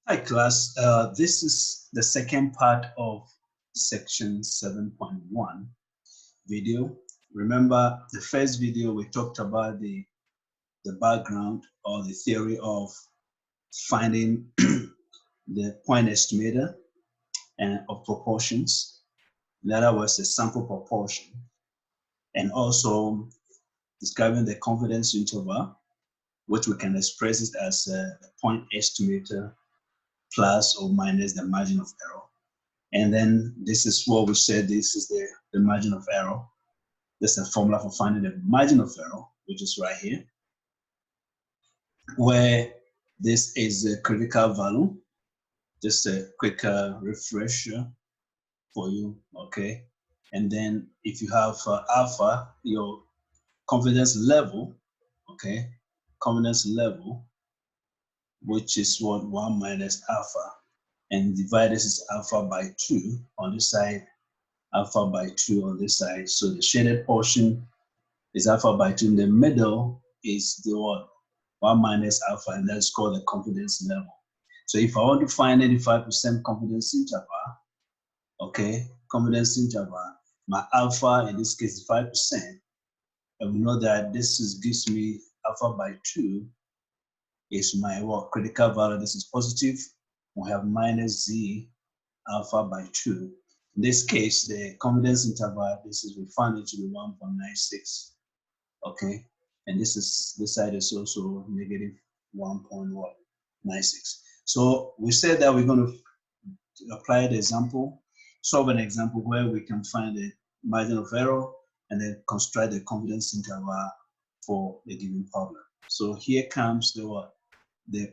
Hi class, this is the second part of section 7.1 video. Remember the first video we talked about the background or the theory of finding the point estimator and of proportions. In other words, the sample proportion, and also describing the confidence interval, which we can express it as the point estimator plus or minus the margin of error. And then this is what we said, this is the margin of error. There's a formula for finding the margin of error, which is right here, where this is the critical value. Just a quick refresher for you, okay? And then if you have alpha, your confidence level, okay? Confidence level, which is what 1 minus alpha. And divide this is alpha by 2 on this side, alpha by 2 on this side. So the shaded portion is alpha by 2. In the middle is the what? 1 minus alpha, and that's called the confidence level. So if I want to find 85% confidence interval, okay, confidence interval, my alpha in this case is 5%. And we know that this gives me alpha by 2 is my what? Critical value. This is positive. We have minus z alpha by 2. In this case, the confidence interval, we found it to be 1.96. Okay, and this side is also negative 1.96. So we said that we're going to apply the example, solve an example where we can find the margin of error and then construct the confidence interval for the given problem. So here comes the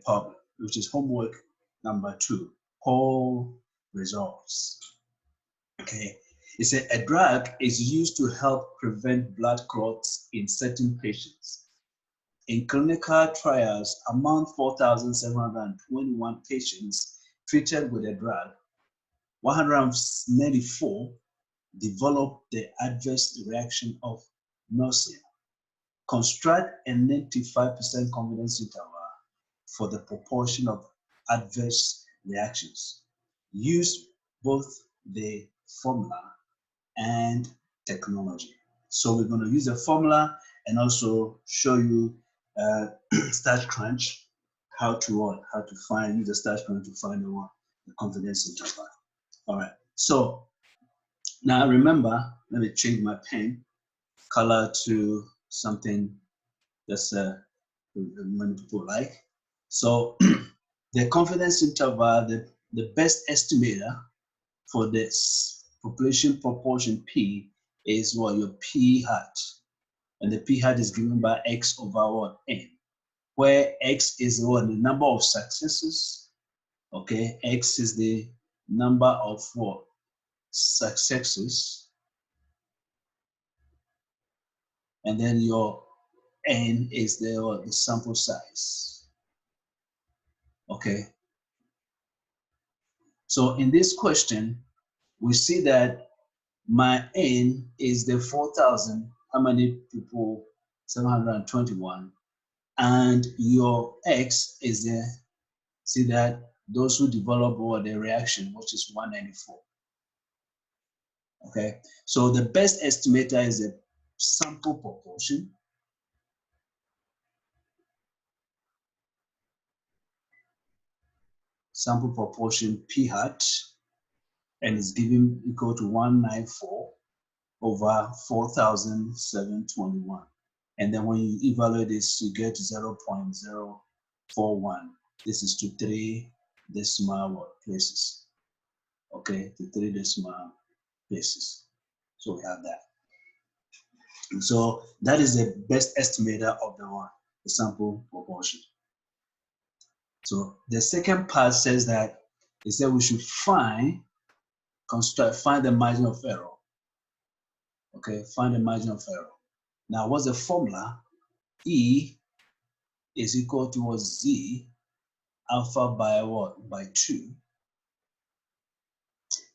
problem, which is homework number 2, whole results. Okay, it said a drug is used to help prevent blood clots in certain patients. In clinical trials, among 4,721 patients treated with the drug, 194 developed the adverse reaction of nausea. Construct a 95% confidence interval for the proportion of adverse reactions. Use both the formula and technology. So we're going to use the formula and also show you StatCrunch, how to find, use the StatCrunch to find the confidence interval. All right. So now remember, let me change my pen color to something that's many people like. So the confidence interval, the best estimator for this population proportion P is what? Your P hat. And the P hat is given by X over what? N. Where X is what? The number of successes. Okay, X is the number of what? Successes. And then your N is the sample size. Okay. So in this question, we see that my N is the 4,000, how many people? 721. And your X is the, see that those who develop what the reaction, which is 194. Okay, so the best estimator is the sample proportion. Sample proportion P hat, and it's given equal to 194 over 4,721. And then when you evaluate this, you get 0.041. This is to 3 decimal places. Okay, to 3 decimal places. So we have that. And so that is the best estimator of the sample proportion. So the second part says that it said we should find the margin of error. Okay, find the margin of error. Now, what's the formula? E is equal to what? Z alpha by what? By 2.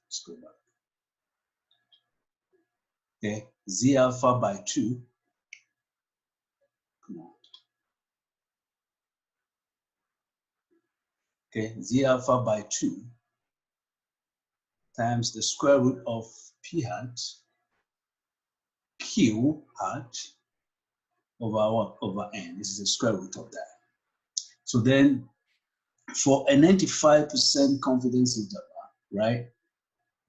Let's go back. Okay, Z alpha by 2. Come on. okay, Z alpha by 2 times the square root of P hat Q hat over what? Over N. This is the square root of that. So then for a 95% confidence interval, right,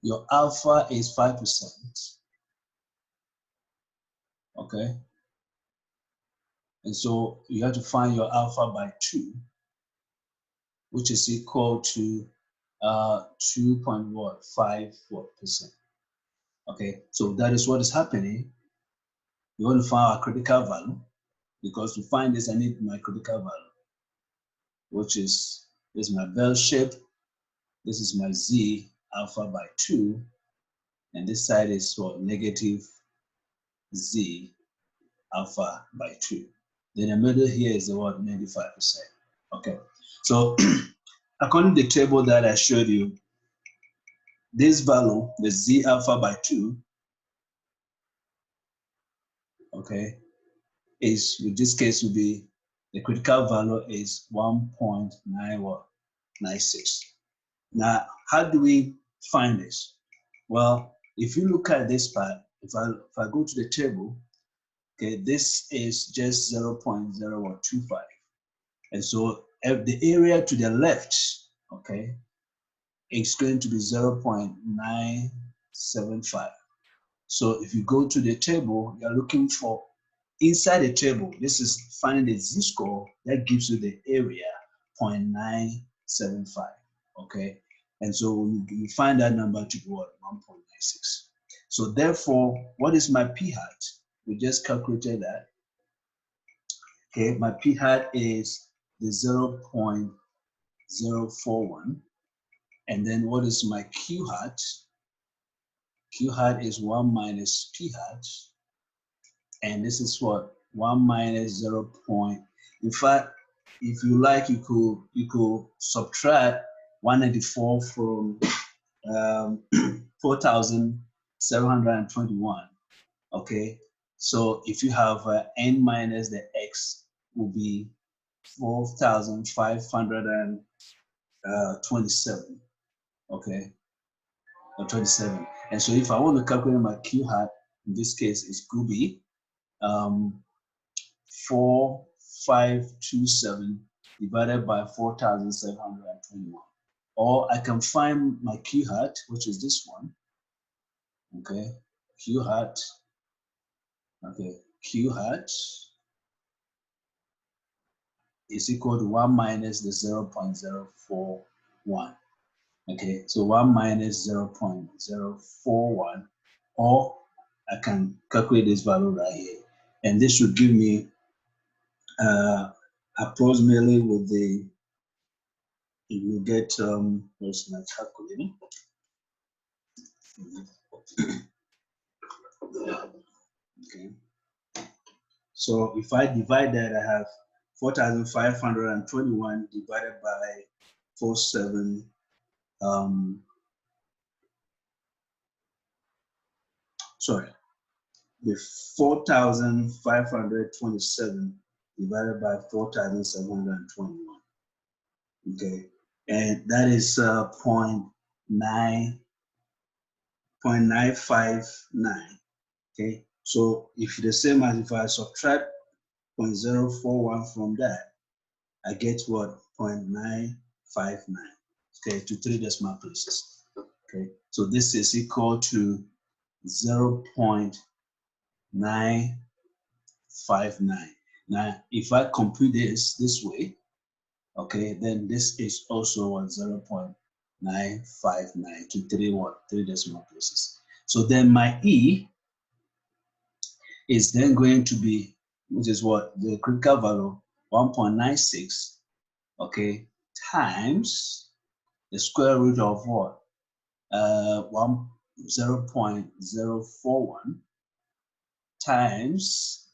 your alpha is 5%, okay? And so you have to find your alpha by 2, which is equal to 2.54%. Okay, so that is what is happening. You want to find our critical value, because to find this, I need my critical value, which is my bell shape. This is my Z alpha by 2, and this side is what? Negative Z alpha by 2. Then the middle here is the what? 95%. Okay, so according to the table that I showed you, this value, the Z alpha by 2, okay, is, with this case, will be, the critical value is 1.96. Now, how do we find this? Well, if you look at this part, if I go to the table, okay, this is just 0.025. And so the area to the left, okay, is going to be 0.975. So if you go to the table, you're looking for, inside the table, this is finding the z-score that gives you the area, 0.975, okay? And so you find that number to be what? 1.96. So therefore, what is my p-hat? We just calculated that. Okay, my p-hat is the 0.041. And then what is my q-hat? Q-hat is 1 minus p-hat. And this is what? 1 minus 0. In fact, if you like, you could subtract 194 from 4,721. Okay, so if you have n minus the x, will be 4,527. Okay, or 27. And so if I want to calculate my q hat, in this case, it could be 4,527 divided by 4,721. Or I can find my q hat, which is this one. Okay, q hat. Okay, q hat is equal to 1 minus the 0.041. Okay, so 1 minus 0.041, or I can calculate this value right here. And this should give me approximately with the, you get, where's my calculator? Okay. So if I divide that, I have 4,521 divided by 47, the 4,527 divided by 4,721. Okay, and that is 0.959. Okay, so if the same as if I subtract 0.041 from that, I get what? 0.959. Okay, to 3 decimal places. Okay, so this is equal to 0.959. Now, if I compute this way, okay, then this is also what? 0.959 to 3 decimal places. So then my E is then going to be, which is what? The critical value, 1.96, okay, times the square root of what? 0.041 times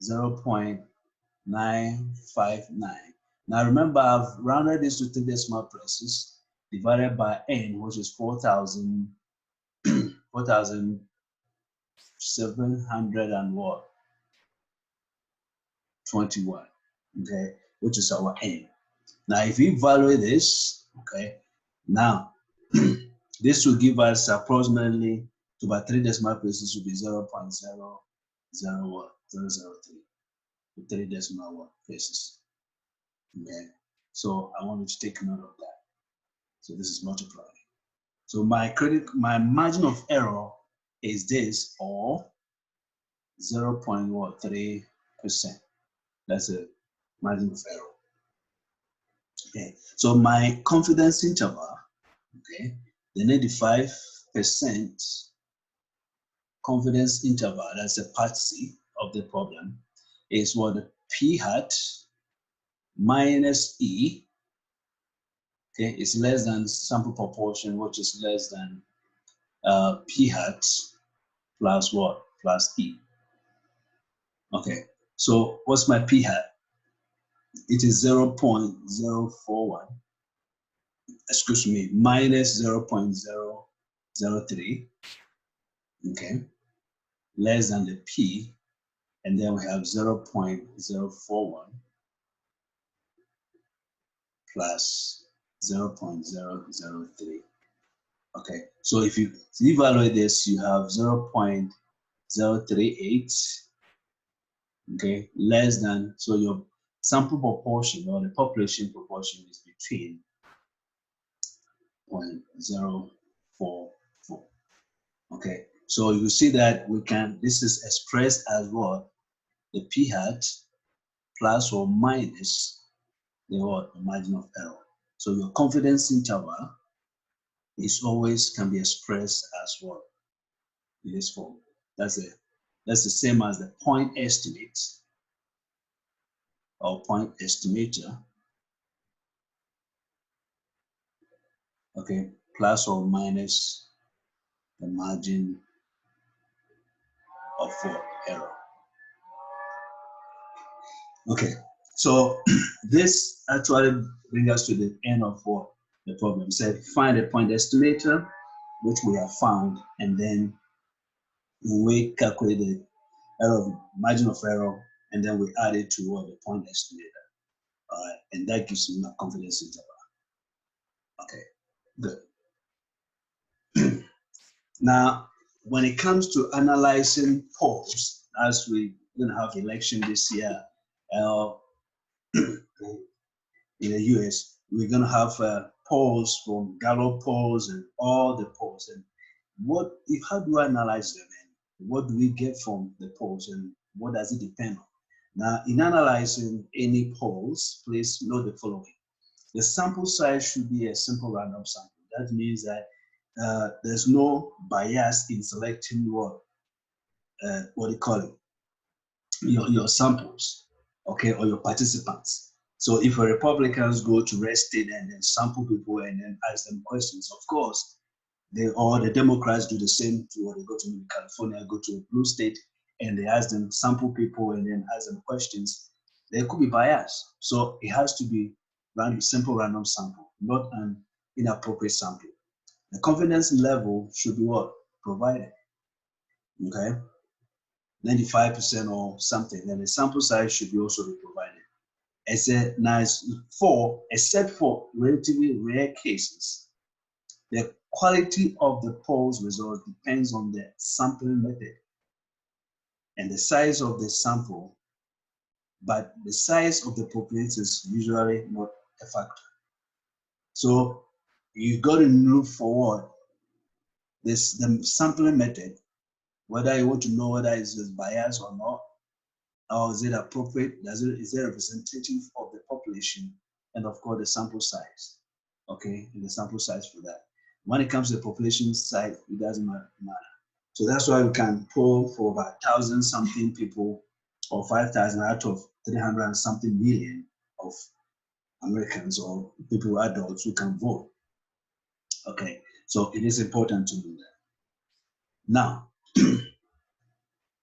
0.959. Now remember, I've rounded this to 3 decimal places divided by n, which is 4,700 and what? 21, okay, which is our n. Now if we evaluate this, Okay. Now, this will give us approximately to about 3 decimal places will be 0.00003 to 3 decimal places. Okay. So I want you to take note of that. So this is multiplying. So my margin of error is this, or 0.3%. That's a margin of error. Okay. So my confidence interval, okay, the 95% confidence interval, that's a part C of the problem, is what the p hat minus e, okay, is less than sample proportion, which is less than p hat plus what? Plus e. Okay, so what's my p hat? It is 0.041, excuse me, minus 0.003, okay, less than the p, and then we have 0.041 plus 0.003. Okay, so if you evaluate this, you have 0.038, okay, less than, so your sample proportion or the population proportion is between 0.044. Okay, so you see that we can, this is expressed as what? The p hat plus or minus the what? The margin of error. So your confidence interval is always can be expressed as what? In this form. That's the same as the point estimate or point estimator, okay, plus or minus the margin of error. Okay, so this actually brings us to the end of what the problem said. Find a point estimator, which we have found, and then we calculate the error, margin of error, and then we add it to what the point estimator. All right, and that gives you a confidence interval. Okay, good. Now, when it comes to analyzing polls, as we're going to have election this year in the US, we're going to have polls from Gallup polls and all the polls. And how do I analyze them? And what do we get from the polls, and what does it depend on? Now, in analyzing any polls, please note the following. The sample size should be a simple random sample. That means that there's no bias in selecting what do you call it? Your samples, okay, or your participants. So if a Republicans go to red state and then sample people and then ask them questions, of course, or the Democrats do the same to what they go to California, go to a blue state, and they ask them, sample people and then ask them questions. There could be bias. So it has to be simple random sample, not an inappropriate sample. The confidence level should be what? Provided. Okay? 95% or something. Then the sample size should be also be provided. Except for relatively rare cases, the quality of the polls result depends on the sampling method and the size of the sample, but the size of the population is usually not a factor. So you got to look for what? The sampling method, whether you want to know whether it's biased or not, or is it appropriate? Is it representative of the population? And of course, the sample size. Okay, and the sample size for that. When it comes to the population side, it doesn't matter. So that's why we can poll for about 1,000 something people or 5,000 out of 300 and something million of Americans or people, adults who can vote. Okay, so it is important to do that. Now,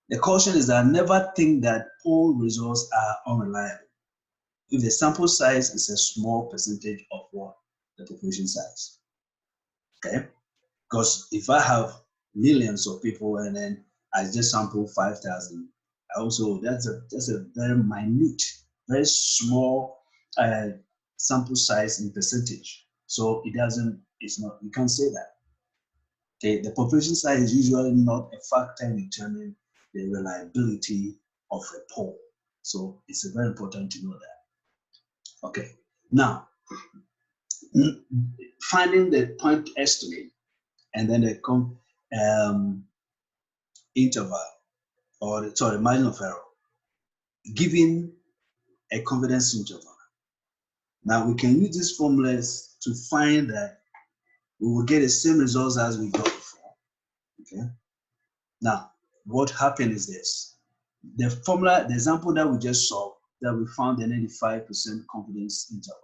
the caution is that never think that poll results are unreliable if the sample size is a small percentage of what? The population size. Okay? Because if I have millions of people and then I just sample 5,000, also that's a very minute, very small sample size in percentage. So it doesn't, it's not, you can't say that. Okay, the population size is usually not a factor in determining the reliability of a poll. So it's very important to know that. Okay, now finding the point estimate and then the interval, or sorry, margin of error, giving a confidence interval. Now we can use these formulas to find that we will get the same results as we got before. Okay. Now, what happened is this. The formula, the example that we just saw, that we found the 95% confidence interval.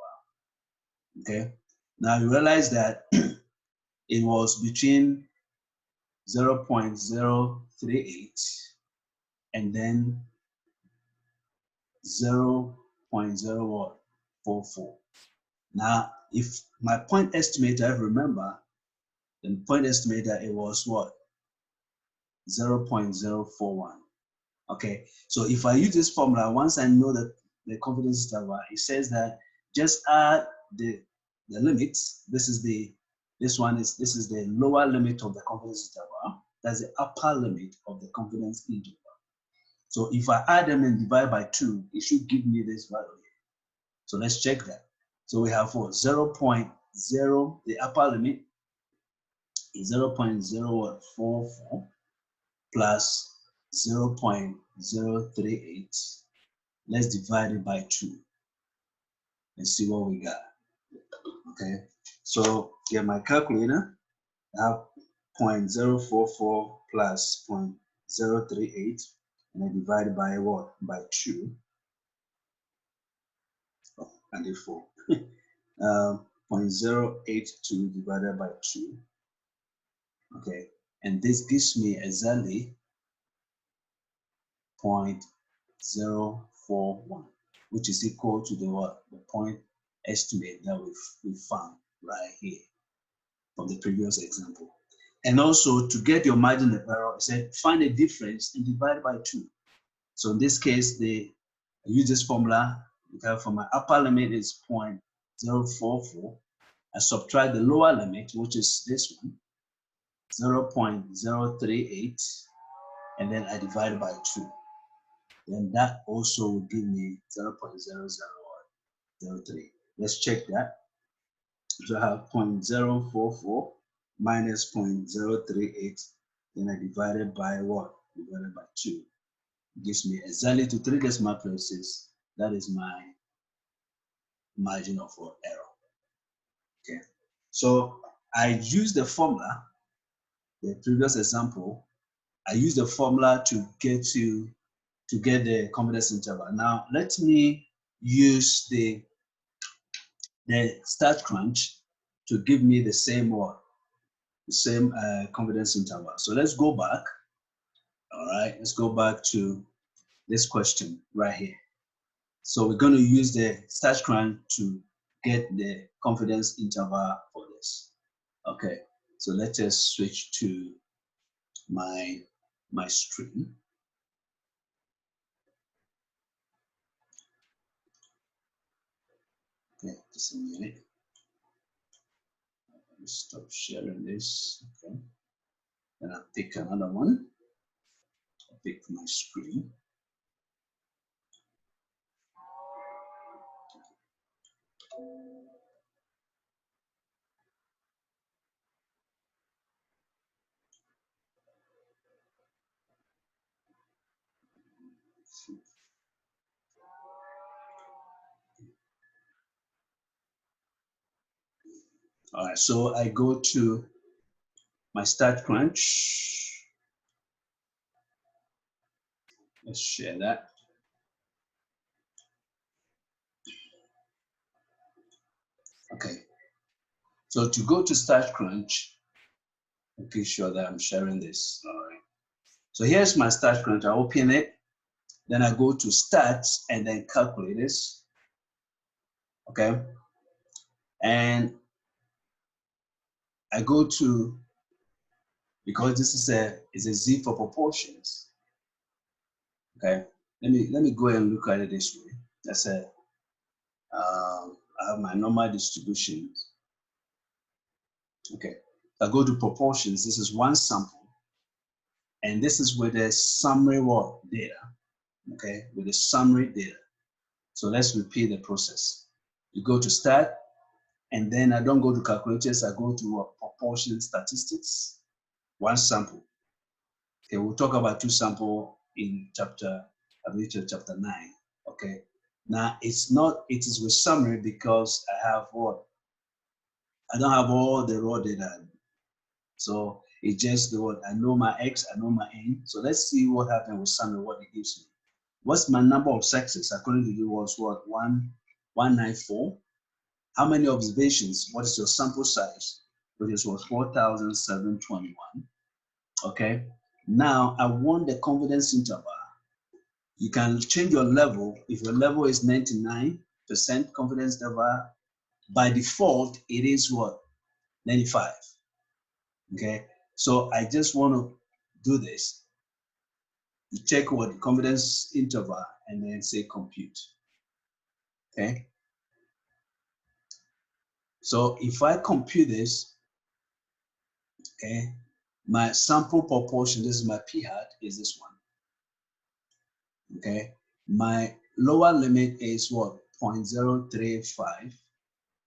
Okay. Now you realize that it was between 0.038 and then 0.044. Now, if my point estimator, remember, the point estimator, it was what? 0.041. Okay, so if I use this formula, once I know the confidence interval, it says that just add the limits. This is the lower limit of the confidence interval. That's the upper limit of the confidence interval. So if I add them and divide by 2, it should give me this value here. So let's check that. So we have for 0.0, the upper limit is 0.044 plus 0.038. Let's divide it by 2 and see what we got. Okay, so get my calculator. I have 0.044 plus 0.038, and I divide it by what? By 2. Oh, and did 4. 0.082 divided by 2. Okay, and this gives me exactly 0.041, which is equal to the what? The point estimate that we found right here from the previous example. And also to get your margin of error, I said find a difference and divide by 2. So in this case, I use this formula. Okay, for my upper limit is 0.044. I subtract the lower limit, which is this one, 0.038, and then I divide by 2. Then that also will give me 0.0003. Let's check that. So I have 0.044 minus 0.038. Then I divided by what? Divided by 2. It gives me exactly to 3 decimal places. That is my margin of error. Okay. So I use the formula, the previous example. I use the formula to get the confidence interval. Now let me use the StatCrunch to give me the same confidence interval. So let's go back. All right, let's go back to this question right here. So we're going to use the StatCrunch to get the confidence interval for this. Okay, so let's just switch to my screen. Okay, just a minute. Let me stop sharing this. Okay, then I'll pick another one. I'll pick my screen. All right, so I go to my StatCrunch. Let's share that. Okay, so to go to StatCrunch, okay, sure that I'm sharing this. All right, so here's my StatCrunch. I open it, then I go to Stats and then Calculators. Okay, and I go to, because this is a Z for proportions. Okay, let me go and look at it this way. I have my normal distributions. Okay, I go to proportions. This is one sample, and this is with a summary what data. Okay, with a summary data. So let's repeat the process. You go to start, and then I don't go to calculators. I go to proportion statistics. One sample. Okay, we'll talk about two sample in chapter, I believe chapter 9. Okay, now it is with summary because I have what? I don't have all the raw data. So it's just the what? I know my X, I know my N. So let's see what happened with summary, what it gives me. What's my number of sexes? According to you was what? 194. How many observations? What is your sample size? Which is what? 4,721. Okay. Now I want the confidence interval. You can change your level. If your level is 99% confidence interval, by default, it is what? 95. Okay. So I just want to do this. You check what the confidence interval and then say compute. Okay. So if I compute this, okay, my sample proportion, this is my p-hat, is this one. Okay. My lower limit is what? 0.035.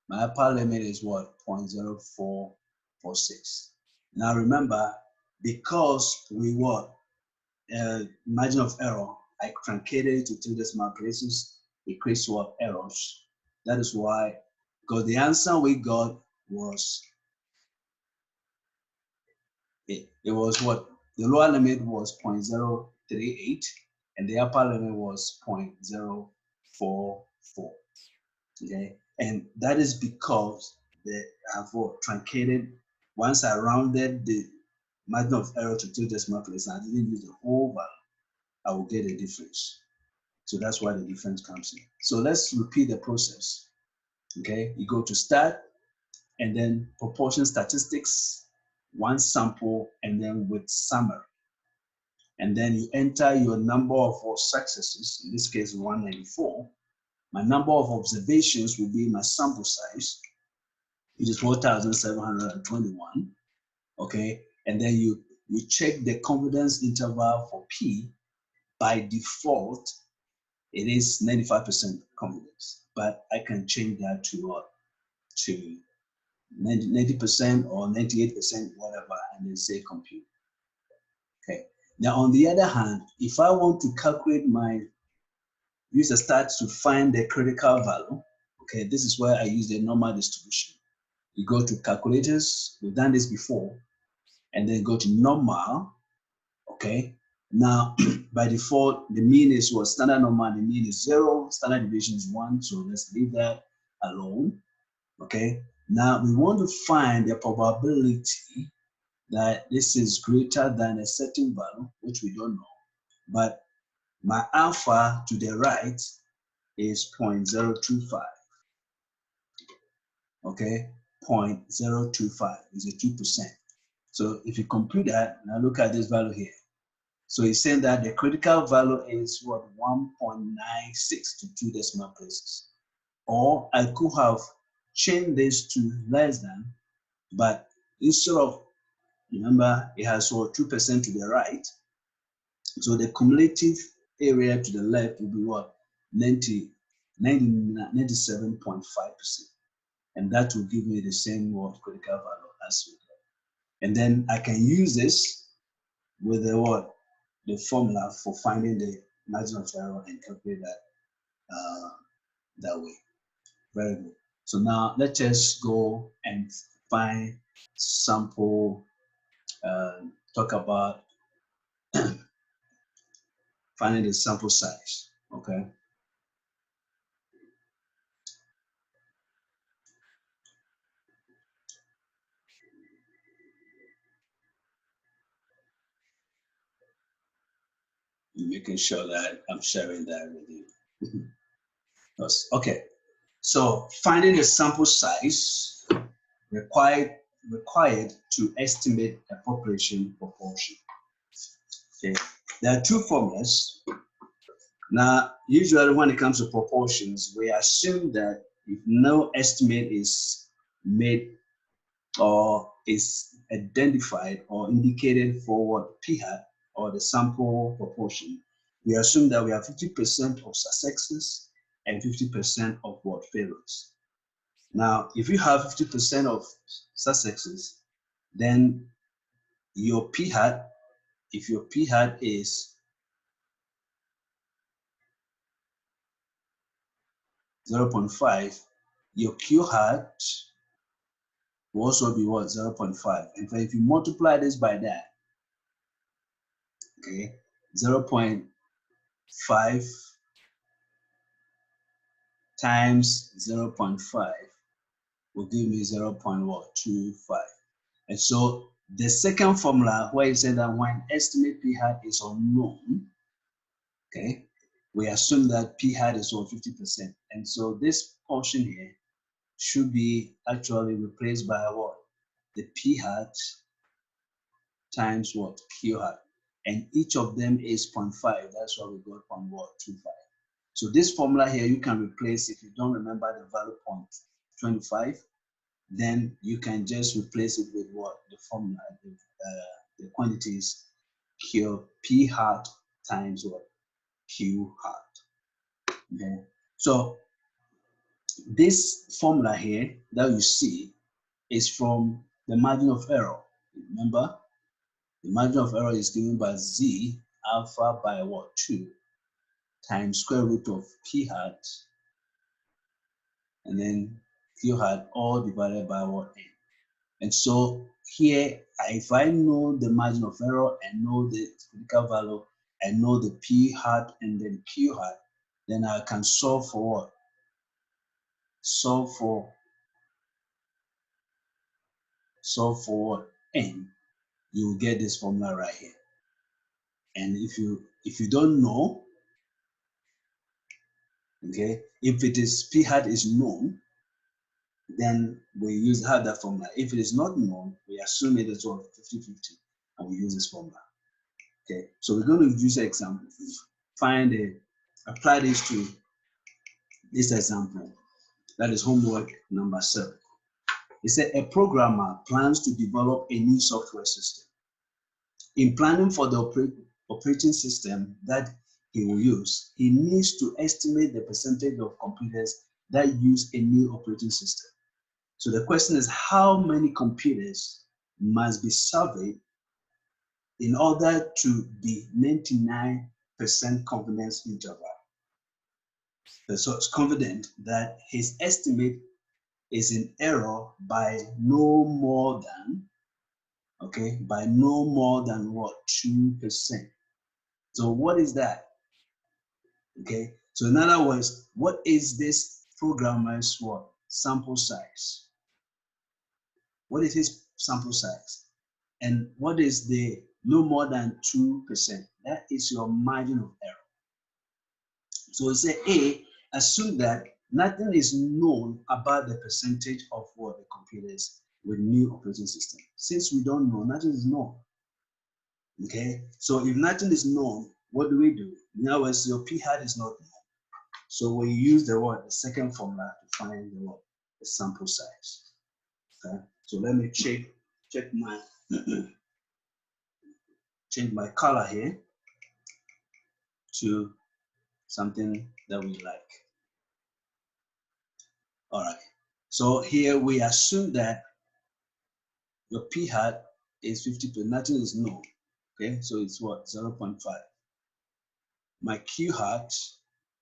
My upper limit is what? 0.0446. Now remember, because we what? Margin of error, I truncated it to 2 decimal places, it creates what? Errors. That is why, because the answer we got was, it was what? The lower limit was 0.038 and the upper limit was 0.044. Okay, and that is because they have truncated. Once I rounded the margin of error to 2 decimal places, I didn't use the whole value, I will get a difference. So that's why the difference comes in. So let's repeat the process. Okay, you go to start and then proportion statistics, one sample, and then with summary. And then you enter your number of successes, in this case 194. My number of observations will be my sample size, which is 4,721. Okay, and then you check the confidence interval for P. By default, it is 95% confidence, but I can change that to 90% or 98%, whatever, and then say compute. Okay. Now, on the other hand, if I want to calculate use the stats to find the critical value, okay, this is where I use the normal distribution. You go to calculators, we've done this before, and then go to normal, okay? Now, by default, the mean is what? Standard normal, the mean is 0, standard deviation is 1, so let's leave that alone, okay? Now, we want to find the probability that this is greater than a certain value, which we don't know, but my alpha to the right is 0.025, okay? 0.025 is a 2%. So if you compute that, now look at this value here. So it's saying that the critical value is what? 1.96 to 2 decimal places. Or I could have changed this to less than, but instead of, remember, it has what? 2% to the right. So the cumulative area to the left will be what? 97.5%. And that will give me the same what? Critical value as we got. And then I can use this with the what? The formula for finding the margin of error and calculate that that way. Very good. So now let's just go and find sample, talk about finding the sample size, okay? Making sure that I'm sharing that with you. Okay, so finding the sample size required to estimate a population proportion. Okay, there are two formulas. Now, usually when it comes to proportions, we assume that if no estimate is made or is identified or indicated for what p hat or the sample proportion, we assume that we have 50% of successes and 50% of what failures. Now, if you have 50% of successes, then your p hat, if your p hat is 0.5, your q hat will also be what? 0.5. And if you multiply this by that, okay, 0.5 times 0.5 will give me 0.25. And so the second formula where it said that when estimate p hat is unknown, okay, we assume that p hat is over 50%. And so this portion here should be actually replaced by what? The p hat times what? Q hat. And each of them is 0.5. That's why we got 0.25. So this formula here, you can replace, if you don't remember the value 0.25, then you can just replace it with what? The formula, the quantities Q, P hat times what? Q hat. Okay. So this formula here that you see is from the margin of error. Remember, the margin of error is given by Z alpha by what? 2 times square root of P hat and then Q hat all divided by what? N. And so here, if I know the margin of error and know the critical value and know the P hat and then Q hat, then I can solve for what? Solve for what? N. You will get this formula right here. And if you don't know, okay, if it is P hat is known, then we have that formula. If it is not known, we assume it is what? 50-50, and we use this formula. Okay, so we're going to use an example. Apply this to this example. That is homework number 7. It said a programmer plans to develop a new software system. In planning for the operating system that he will use, he needs to estimate the percentage of computers that use a new operating system. So the question is, how many computers must be surveyed in order to be 99% confidence interval? So it's confident that his estimate is in error by no more than, okay, by no more than what? 2%. So what is that? Okay, so in other words, what is this programmer's what? Sample size. What is his sample size? And what is the no more than 2%? That is your margin of error. So we say A, assume that nothing is known about the percentage of what? The computers with new operating system. Since we don't know, nothing is known. Okay, so if nothing is known, what do we do? In other words, your p hat is not known. So we use the what? The second formula to find the what? The sample size. Okay, so let me check my change my color here to something that we like. All right, so here we assume that your p hat is 50%, nothing is known. Okay, so it's what? 0.5. My q hat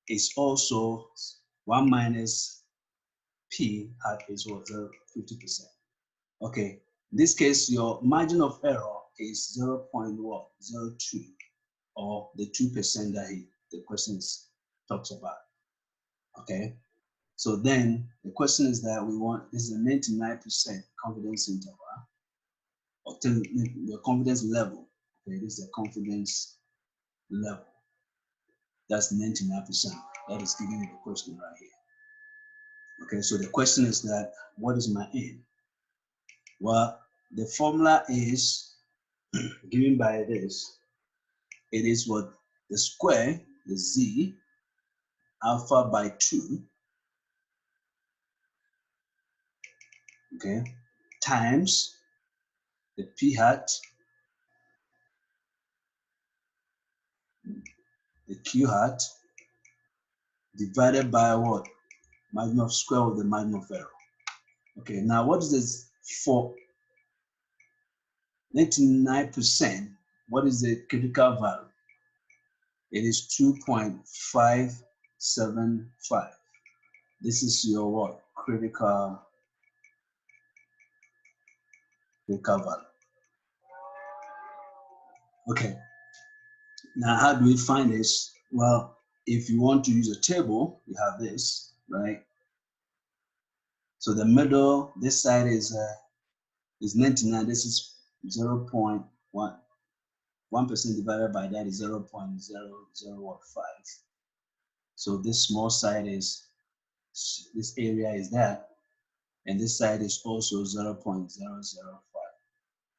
is also 1 minus p hat is what? 50%. Okay, in this case, your margin of error is 0.02, or the 2% that the question talks about. Okay, so then the question is that we want, this is a 99% confidence interval, or the confidence level. Okay, this is the confidence level. That's 99%. That is giving you the question right here. Okay, so the question is that, what is my N? Well, the formula is given by this. It is what? The square, the Z, alpha by 2, okay, times the p hat, the q hat, divided by what? Margin of square of the margin of error. Okay, now what is this for 99%? What is the critical value? It is 2.575. This is your what? Critical value. Okay, now how do we find this? Well, if you want to use a table, you have this, right? So the middle, this side is 99. This is 0.1. 1% divided by that is 0.0015. So this small side is, this area is that, and this side is also 0.005.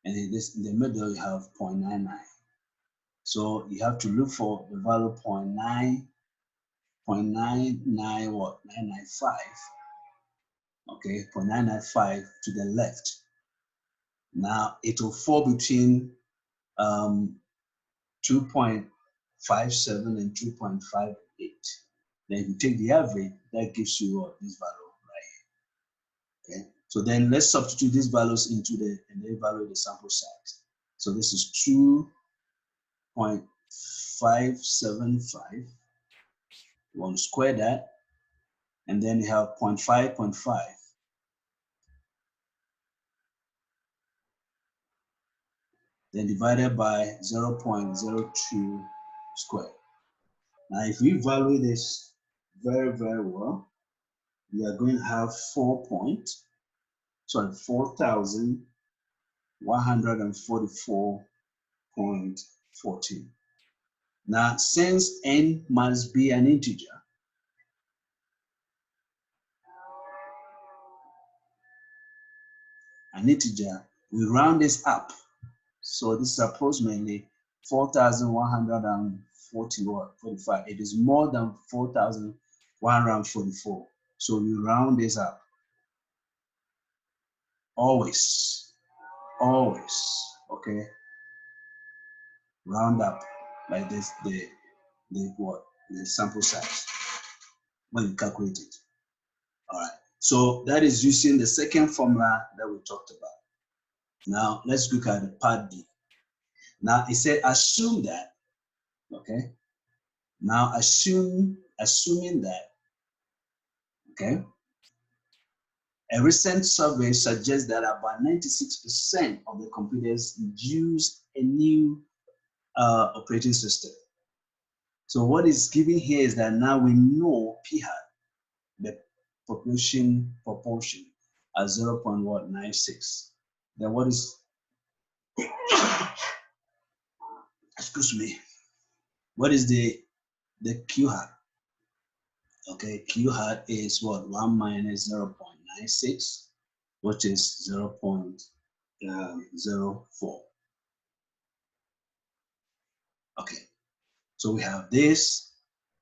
And in the middle you have 0.99. So you have to look for the value 0.99 what? 995. Okay, 0.995 to the left. Now it will fall between 2.57 and 2.58. Then if you take the average, that gives you what? This value, right? Okay. So then let's substitute these values into and then evaluate the sample size. So this is 2.575. You want to square that, and then you have 0.5. Then divided by 0.02 squared. Now, if we evaluate this very, very well, we are going to have 4,144.14. Now, since n must be an integer, we round this up. So this is approximately 4,145. It is more than 4,144. So we round this up. Always, okay? Round up like this, the sample size when you calculate it. All right. So that is using the second formula that we talked about. Now let's look at the part D. Now it said assume that, okay? Now assuming that, okay? A recent survey suggests that about 96% of the computers use a new operating system. So what is given here is that now we know p hat, the population proportion, at 0.96. Then what is, excuse me, what is the q hat? Okay, q hat is what? 1 minus 0.96, which is 0.04. Okay, so we have this.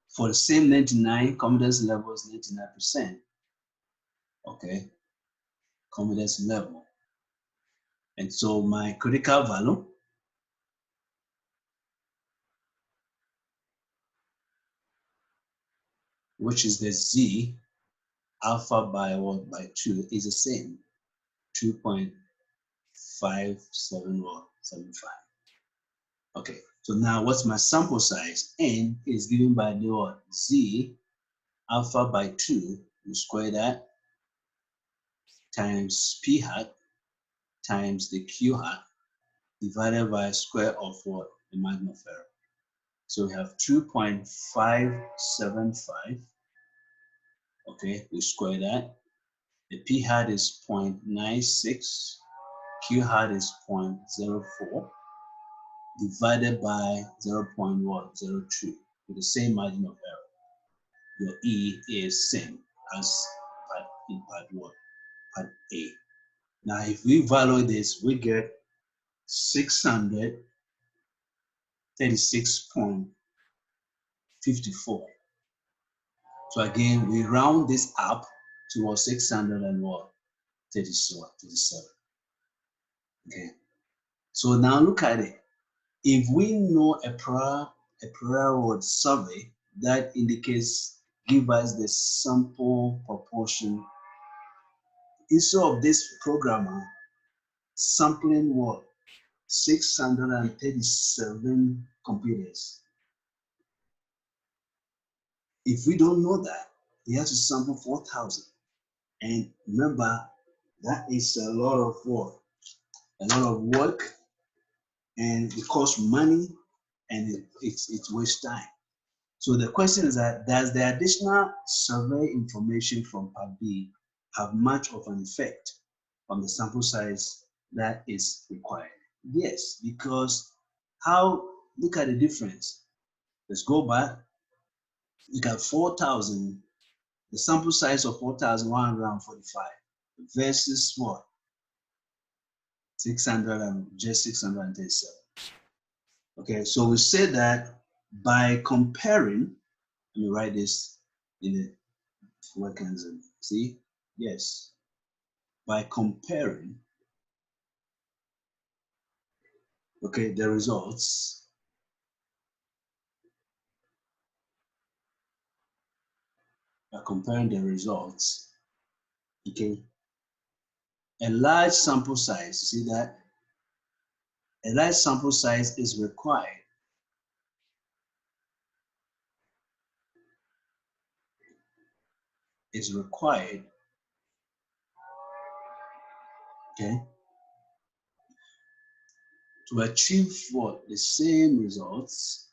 For the same 99, confidence level is 99%. Okay, confidence level. And so my critical value, which is the z, alpha by what? By 2, is the same, 2.57175. Okay, so now what's my sample size? N is given by the what? Z, alpha by 2, you square that, times p hat, times the q hat, divided by square of what? The margin of error. So we have 2.575. Okay, we square that. The p hat is 0.96, q hat is 0.04, divided by 0.102 with the same margin of error. Your E is same as in part 1, part A. Now, if we evaluate this, we get 636.54. So again, we round this up to 637. Okay. So now look at it. If we know a prior word survey that indicates, give us the sample proportion, instead of this programmer sampling what 637 computers. If we don't know that, he has to sample 4,000. And remember, that is a lot of work, and it costs money, and it wastes time. So the question is that, does the additional survey information from Part B have much of an effect on the sample size that is required? Yes, because look at the difference. Let's go back. You got 4,000, the sample size of 4,145 versus what? 637. Okay, so we say that by comparing, let me write this in the mechanism. See? Yes. By comparing, okay, the results, okay, a large sample size, see that? A large sample size is required okay, to achieve what? The same results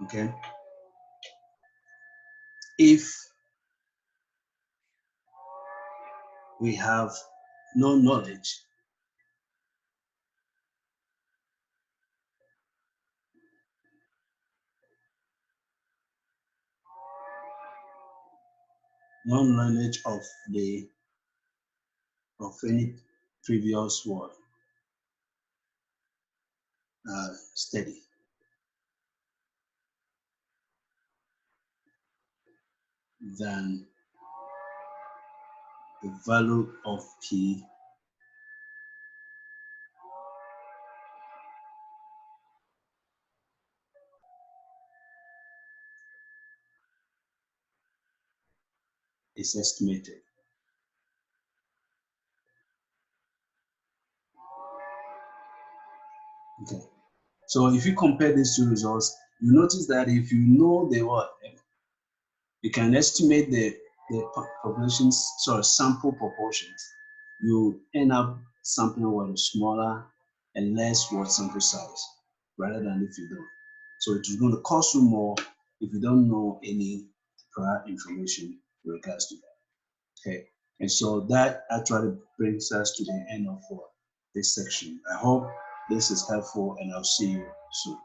okay, if we have no knowledge of any previous word study. Then the value of P is estimated. Okay. So if you compare these two results, you notice that if you know the what, you can estimate the sample proportions. You end up sampling what is smaller and less word sample size, rather than if you don't. So it is going to cost you more if you don't know any prior information with regards to that. Okay. And so that actually brings us to the end of this section. I hope this is helpful, and I'll see you soon.